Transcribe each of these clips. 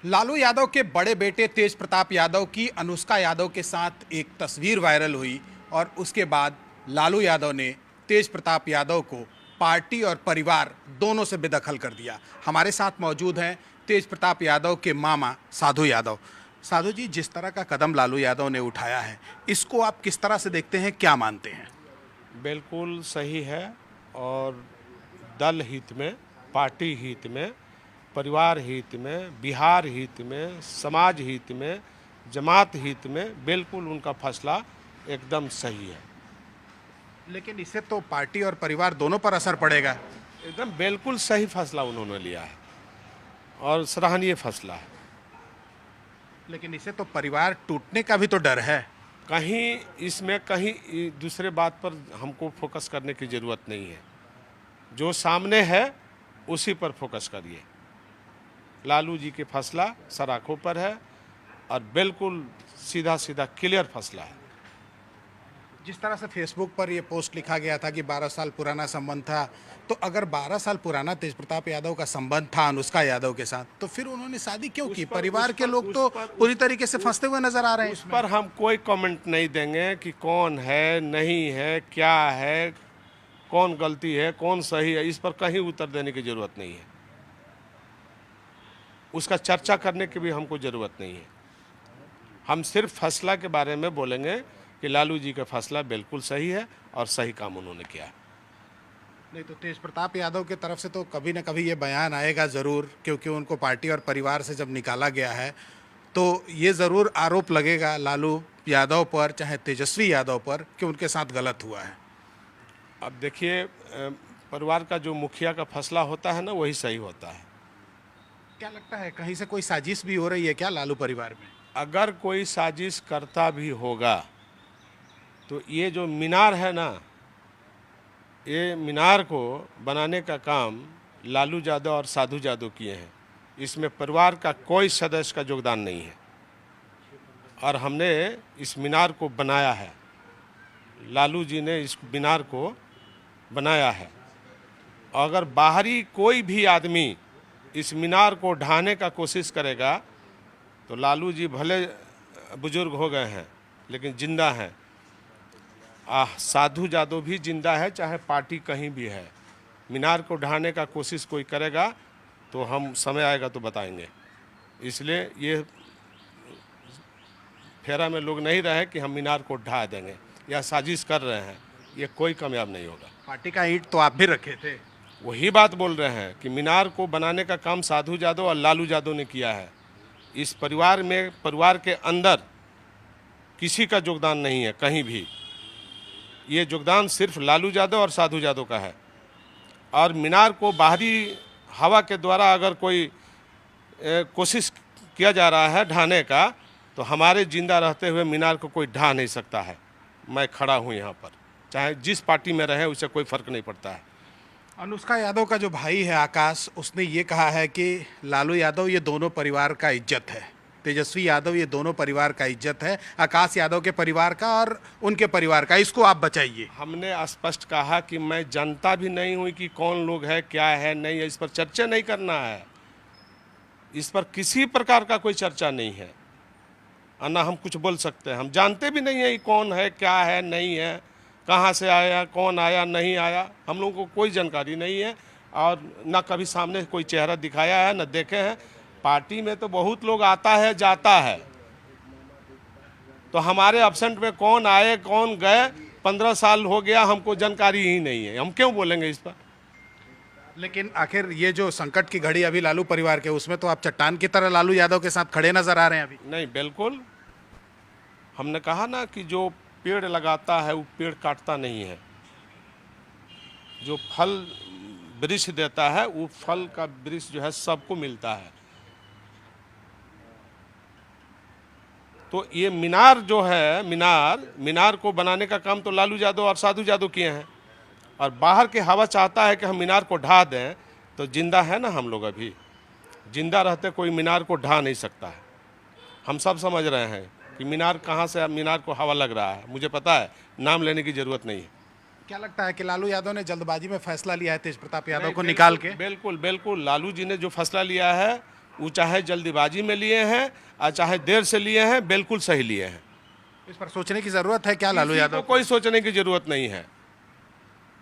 लालू यादव के बड़े बेटे तेज प्रताप यादव की अनुष्का यादव के साथ एक तस्वीर वायरल हुई और उसके बाद लालू यादव ने तेज प्रताप यादव को पार्टी और परिवार दोनों से बेदखल कर दिया। हमारे साथ मौजूद हैं तेज प्रताप यादव के मामा साधु यादव। साधु जी, जिस तरह का कदम लालू यादव ने उठाया है, इसको आप किस तरह से देखते हैं, क्या मानते हैं? बिल्कुल सही है और दल हित में, पार्टी हित में, परिवार हित में, बिहार हित में, समाज हित में, जमात हित में बिल्कुल उनका फैसला एकदम सही है। लेकिन इससे तो पार्टी और परिवार दोनों पर असर पड़ेगा। एकदम बिल्कुल सही फैसला उन्होंने लिया है और सराहनीय फैसला है। लेकिन इससे तो परिवार टूटने का भी तो डर है। कहीं इसमें कहीं दूसरे बात पर हमको फोकस करने की ज़रूरत नहीं है। जो सामने है उसी पर फोकस करिए। लालू जी के फैसला सराखों पर है और बिल्कुल सीधा सीधा क्लियर फैसला है। जिस तरह से फेसबुक पर ये पोस्ट लिखा गया था कि 12 साल पुराना संबंध था, तो अगर 12 साल पुराना तेज प्रताप यादव का संबंध था अनुष्का यादव के साथ, तो फिर उन्होंने शादी क्यों की? परिवार के लोग तो पूरी तरीके से फंसते हुए नजर आ रहे हैं। उस पर हम कोई कमेंट नहीं देंगे कि कौन है, नहीं है, क्या है, कौन गलती है, कौन सही है। इस पर कहीं उत्तर देने की जरूरत नहीं है। उसका चर्चा करने की भी हमको ज़रूरत नहीं है। हम सिर्फ फैसला के बारे में बोलेंगे कि लालू जी का फैसला बिल्कुल सही है और सही काम उन्होंने किया। नहीं तो तेज प्रताप यादव की तरफ से तो कभी ना कभी ये बयान आएगा ज़रूर, क्योंकि उनको पार्टी और परिवार से जब निकाला गया है तो ये ज़रूर आरोप लगेगा लालू यादव पर, चाहे तेजस्वी यादव पर, कि उनके साथ गलत हुआ है। अब देखिए, परिवार का जो मुखिया का फैसला होता है ना, वही सही होता है। क्या लगता है कहीं से कोई साजिश भी हो रही है क्या लालू परिवार में? अगर कोई साजिश करता भी होगा तो ये जो मीनार है ना, ये मीनार को बनाने का काम लालू यादव और साधु यादव किए हैं। इसमें परिवार का कोई सदस्य का योगदान नहीं है और हमने इस मीनार को बनाया है। लालू जी ने इस मीनार को बनाया है। अगर बाहरी कोई भी आदमी इस मीनार को ढाने का कोशिश करेगा तो लालू जी भले बुजुर्ग हो गए हैं लेकिन जिंदा हैं। साधु यादव भी जिंदा है, चाहे पार्टी कहीं भी है। मीनार को ढाने का कोशिश कोई करेगा तो हम समय आएगा तो बताएंगे। इसलिए ये फेरा में लोग नहीं रहे कि हम मीनार को ढा देंगे या साजिश कर रहे हैं, ये कोई कामयाब नहीं होगा। पार्टी का ईंट तो आप भी रखे थे। वही बात बोल रहे हैं कि मीनार को बनाने का काम साधु यादव और लालू यादव ने किया है। इस परिवार में, परिवार के अंदर किसी का योगदान नहीं है कहीं भी। ये योगदान सिर्फ लालू यादव और साधु यादव का है। और मीनार को बाहरी हवा के द्वारा अगर कोई कोशिश किया जा रहा है ढाने का, तो हमारे जिंदा रहते हुए मीनार को कोई ढा नहीं सकता है। मैं खड़ा हूँ यहाँ पर, चाहे जिस पार्टी में रहे उससे कोई फर्क नहीं पड़ता है। अनुष्का यादव का जो भाई है आकाश, उसने ये कहा है कि लालू यादव ये दोनों परिवार का इज्जत है, तेजस्वी यादव ये दोनों परिवार का इज्जत है, आकाश यादव के परिवार का और उनके परिवार का, इसको आप बचाइए। हमने स्पष्ट कहा कि मैं जानता भी नहीं हूँ कि कौन लोग है, क्या है, नहीं है। इस पर चर्चा नहीं करना है। इस पर किसी प्रकार का कोई चर्चा नहीं है और ना हम कुछ बोल सकते हैं। हम जानते भी नहीं है कौन है, क्या है, नहीं है, कहाँ से आया, कौन आया, नहीं आया, हम लोगों को कोई जानकारी नहीं है और ना कभी सामने कोई चेहरा दिखाया है, ना देखे हैं। पार्टी में तो बहुत लोग आता है जाता है, तो हमारे एब्सेंट में कौन आए कौन गए 15 साल हो गया, हमको जानकारी ही नहीं है। हम क्यों बोलेंगे इस पर? लेकिन आखिर ये जो संकट की घड़ी अभी लालू परिवार के, उसमें तो आप चट्टान की तरह लालू यादव के साथ खड़े नजर आ रहे हैं अभी। नहीं, बिल्कुल। हमने कहा ना कि जो पेड़ लगाता है वो पेड़ काटता नहीं है। जो फल वृक्ष देता है वो फल का वृक्ष जो है सबको मिलता है। तो ये मीनार जो है, मीनार को बनाने का काम तो लालू यादव और साधु यादव किए हैं। और बाहर के हवा चाहता है कि हम मीनार को ढा दें, तो जिंदा है ना हम लोग। अभी जिंदा रहते कोई मीनार को ढा नहीं सकता है। हम सब समझ रहे हैं कि मीनार कहाँ से, मीनार को हवा लग रहा है। मुझे पता है, नाम लेने की जरूरत नहीं है। क्या लगता है कि लालू यादव ने जल्दबाजी में फैसला लिया है तेज प्रताप यादव को निकाल के? बिल्कुल बिल्कुल। लालू जी ने जो फैसला लिया है वो चाहे जल्दीबाजी में लिए हैं और चाहे देर से लिए हैं, बिल्कुल सही लिए हैं। इस पर सोचने की जरूरत है क्या लालू किसी यादव को कोई सोचने की जरूरत नहीं है।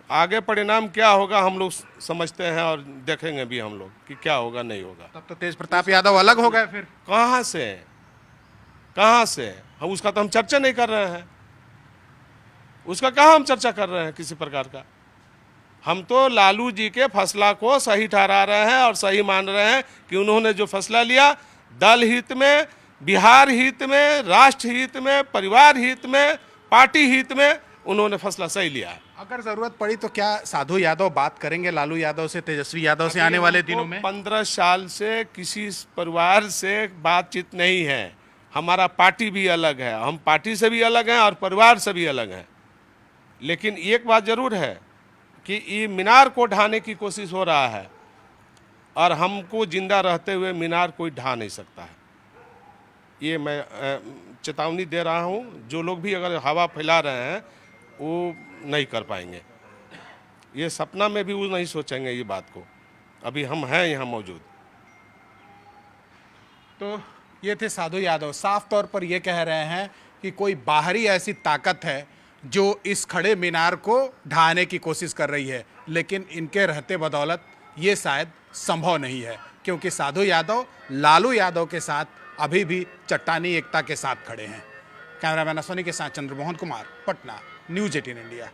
आगे परिणाम क्या होगा हम लोग समझते हैं और देखेंगे भी हम लोग कि क्या होगा नहीं होगा। तब तो तेज प्रताप यादव अलग हो गए फिर। कहाँ से, कहाँ से? हम उसका तो हम चर्चा नहीं कर रहे हैं, उसका कहाँ हम चर्चा कर रहे हैं किसी प्रकार का। हम तो लालू जी के फैसला को सही ठहरा रहे हैं और सही मान रहे हैं कि उन्होंने जो फैसला लिया दल हित में, बिहार हित में, राष्ट्र हित में, परिवार हित में, पार्टी हित में उन्होंने फैसला सही लिया है। अगर जरूरत पड़ी तो क्या साधु यादव बात करेंगे लालू यादव से, तेजस्वी यादव से आने वाले दिनों में? 15 साल से किसी परिवार से बातचीत नहीं है। हमारा पार्टी भी अलग है, हम पार्टी से भी अलग हैं और परिवार से भी अलग हैं। लेकिन एक बात जरूर है कि ये मीनार को ढाने की कोशिश हो रहा है और हमको जिंदा रहते हुए मीनार कोई ढा नहीं सकता है। ये मैं चेतावनी दे रहा हूँ। जो लोग भी अगर हवा फैला रहे हैं वो नहीं कर पाएंगे। ये सपना में भी वो नहीं सोचेंगे ये बात को। अभी हम हैं यहाँ मौजूद। तो ये थे साधु यादव, साफ तौर पर ये कह रहे हैं कि कोई बाहरी ऐसी ताकत है जो इस खड़े मीनार को ढाने की कोशिश कर रही है, लेकिन इनके रहते बदौलत ये शायद संभव नहीं है, क्योंकि साधु यादव लालू यादव के साथ अभी भी चट्टानी एकता के साथ खड़े हैं। कैमरामैन अश्वनी के साथ चंद्रमोहन कुमार, पटना, न्यूज़ 18 इंडिया।